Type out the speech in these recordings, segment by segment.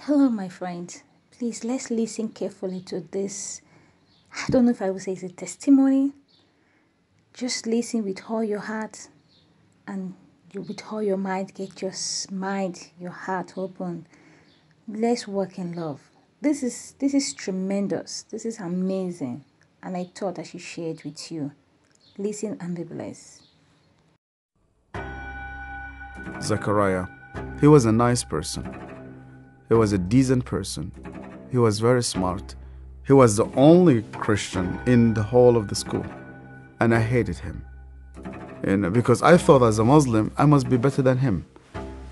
Hello, my friends. Please let's listen carefully to this. I don't know if I would say it's a testimony. Just listen with all your heart and with all your mind. Get your mind, your heart open. Let's work in love. This is tremendous. This is amazing, and I thought I should share it with you. Listen and be blessed. Zachariah, he was a nice person. He was a decent person. He was very smart. He was the only Christian in the whole of the school. And I hated him. And because I thought as a Muslim, I must be better than him.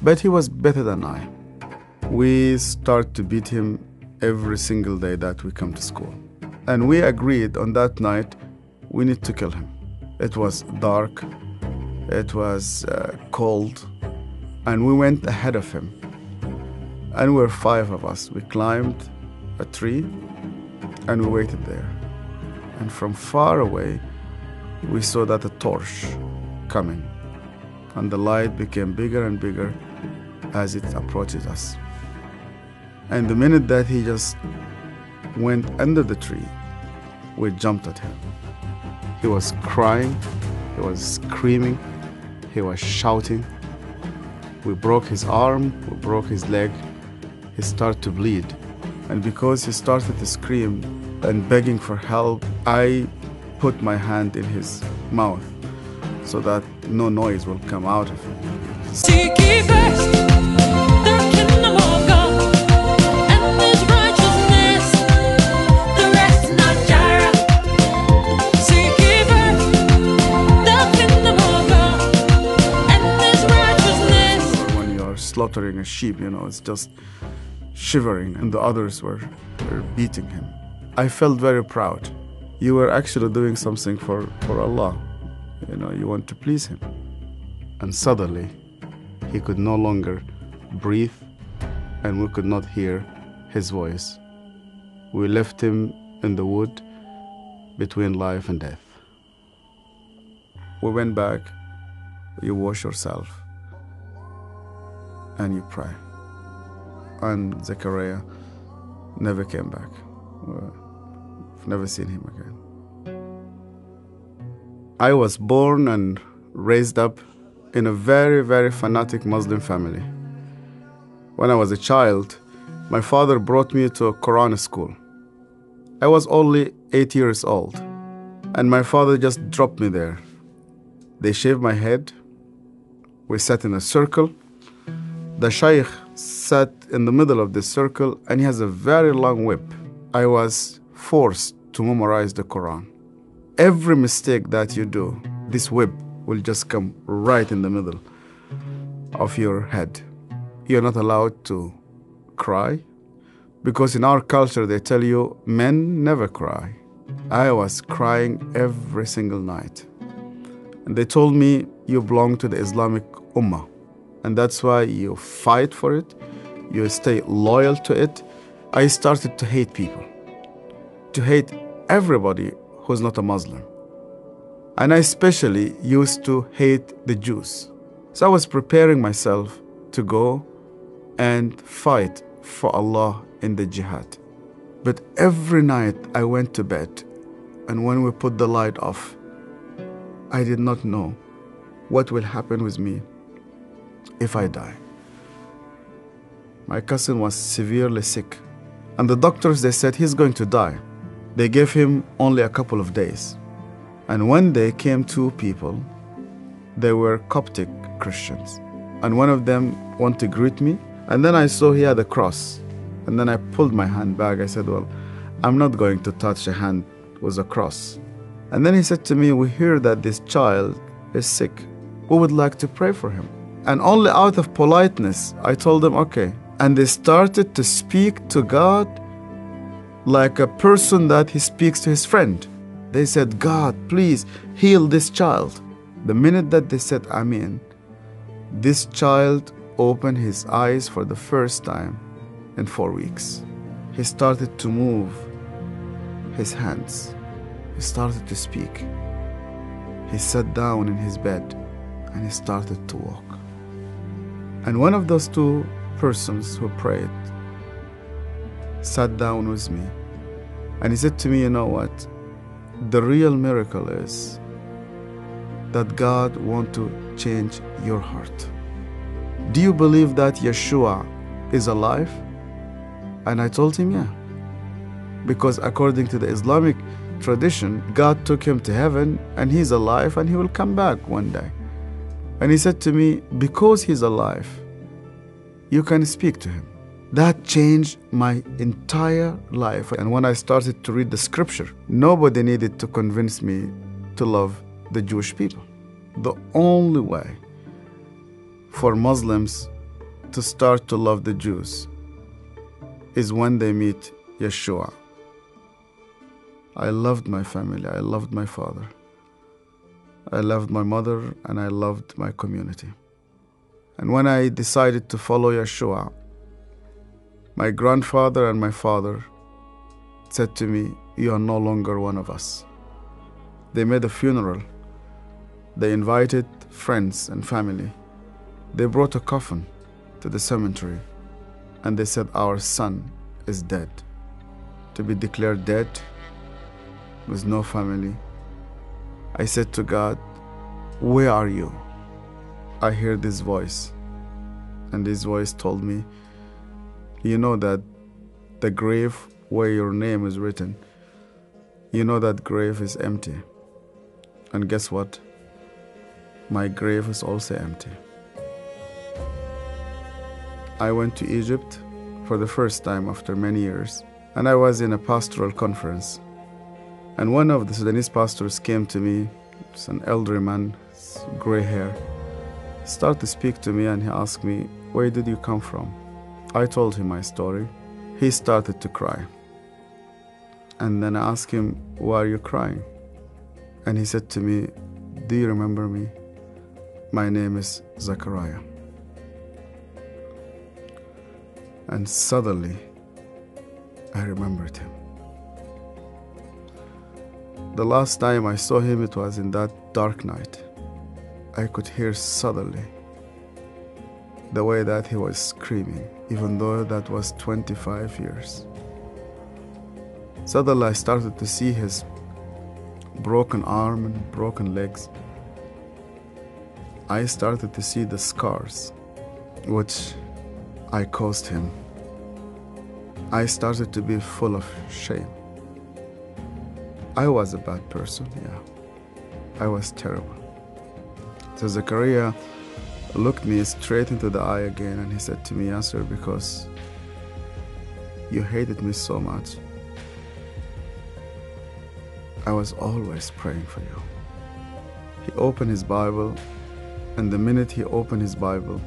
But he was better than I. We start to beat him every single day that we come to school. And we agreed on that night, we need to kill him. It was dark. It was cold. And we went ahead of him. And we were 5 of us. We climbed a tree and we waited there. And from far away, we saw that a torch coming. And the light became bigger and bigger as it approached us. And the minute that he just went under the tree, we jumped at him. He was crying, he was screaming, he was shouting. We broke his arm, we broke his leg. He started to bleed. And because he started to scream and begging for help, I put my hand in his mouth so that no noise will come out of him. When you're slaughtering a sheep, it's just shivering, and the others were beating him. I felt very proud. You were actually doing something for Allah. You want to please Him. And suddenly, he could no longer breathe, and we could not hear his voice. We left him in the wood between life and death. We went back, you wash yourself, and you pray. And Zechariah never came back. I've never seen him again. I was born and raised up in a very, very fanatic Muslim family. When I was a child, my father brought me to a Quran school. I was only 8 years old, and my father just dropped me there. They shaved my head. We sat in a circle. The Shaykh sat in the middle of this circle, and he has a very long whip. I was forced to memorize the Quran. Every mistake that you do, this whip will just come right in the middle of your head. You're not allowed to cry, because in our culture they tell you men never cry. I was crying every single night. And they told me, you belong to the Islamic Ummah. And that's why you fight for it, you stay loyal to it. I started to hate people, to hate everybody who's not a Muslim. And I especially used to hate the Jews. So I was preparing myself to go and fight for Allah in the jihad. But every night I went to bed, and when we put the light off, I did not know what will happen with me if I die. My cousin was severely sick, and the doctors, they said he's going to die. They gave him only a couple of days. And one day came 2 people. They were Coptic Christians, and one of them wanted to greet me, and then I saw he had a cross, and then I pulled my hand back. I said, well, I'm not going to touch a hand with a cross. And then he said to me, we hear that this child is sick. We would like to pray for him. And only out of politeness, I told them, okay. And they started to speak to God like a person that he speaks to his friend. They said, God, please heal this child. The minute that they said, Amen, this child opened his eyes for the first time in 4 weeks. He started to move his hands. He started to speak. He sat down in his bed and he started to walk. And one of those 2 persons who prayed, sat down with me, and he said to me, you know what? The real miracle is that God wants to change your heart. Do you believe that Yeshua is alive? And I told him, yeah. Because according to the Islamic tradition, God took him to heaven and he's alive and he will come back one day. And he said to me, because he's alive, you can speak to him. That changed my entire life. And when I started to read the scripture, nobody needed to convince me to love the Jewish people. The only way for Muslims to start to love the Jews is when they meet Yeshua. I loved my family, I loved my father, I loved my mother, and I loved my community. And when I decided to follow Yeshua, my grandfather and my father said to me, you are no longer one of us. They made a funeral. They invited friends and family. They brought a coffin to the cemetery, and they said, our son is dead. To be declared dead with no family. I said to God, where are you? I heard this voice, and this voice told me, you know that the grave where your name is written, you know that grave is empty. And guess what? My grave is also empty. I went to Egypt for the first time after many years, and I was in a pastoral conference. And one of the Sudanese pastors came to me, it's an elderly man, gray hair, started to speak to me, and he asked me, where did you come from? I told him my story. He started to cry. And then I asked him, why are you crying? And he said to me, do you remember me? My name is Zachariah. And suddenly, I remembered him. The last time I saw him, it was in that dark night. I could hear suddenly the way that he was screaming, even though that was 25 years. Suddenly I started to see his broken arm and broken legs. I started to see the scars which I caused him. I started to be full of shame. I was a bad person, yeah. I was terrible. So Zachariah looked me straight into the eye again, and he said to me, Yasser, because you hated me so much, I was always praying for you. He opened his Bible, and the minute he opened his Bible,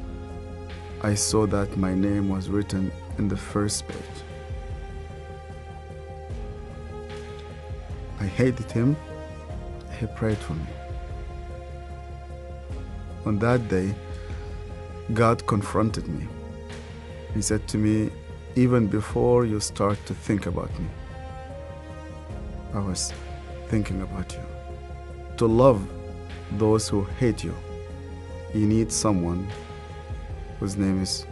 I saw that my name was written in the first page. I hated him. He prayed for me. On that day, God confronted me. He said to me, even before you start to think about me, I was thinking about you. To love those who hate you, you need someone whose name is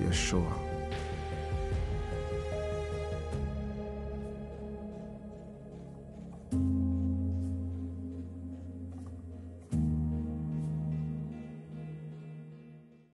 Yeshua.